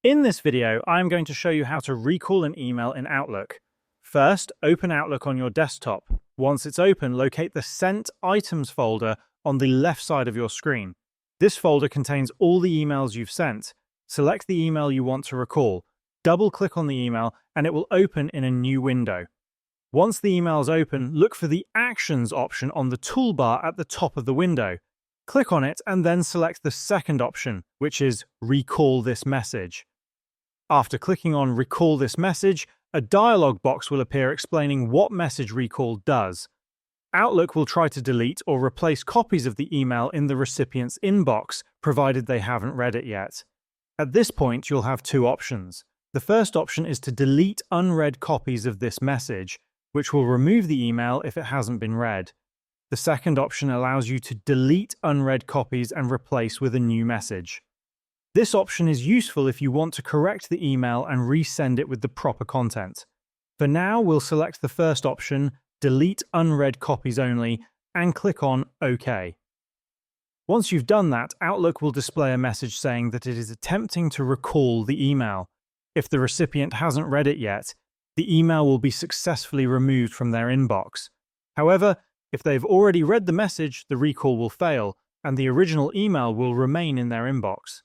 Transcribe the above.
In this video, I'm going to show you how to recall an email in Outlook. First, open Outlook on your desktop. Once it's open, locate the Sent Items folder on the left side of your screen. This folder contains all the emails you've sent. Select the email you want to recall. Double-click on the email, and it will open in a new window. Once the email is open, look for the Actions option on the toolbar at the top of the window. Click on it and then select the second option, which is Recall this message. After clicking on Recall this message, a dialog box will appear explaining what message recall does. Outlook will try to delete or replace copies of the email in the recipient's inbox, provided they haven't read it yet. At this point, you'll have two options. The first option is to delete unread copies of this message, which will remove the email if it hasn't been read. The second option allows you to delete unread copies and replace with a new message. This option is useful if you want to correct the email and resend it with the proper content. For now, we'll select the first option, Delete Unread Copies Only, and click on OK. Once you've done that, Outlook will display a message saying that it is attempting to recall the email. If the recipient hasn't read it yet, the email will be successfully removed from their inbox. However, if they've already read the message, the recall will fail, and the original email will remain in their inbox.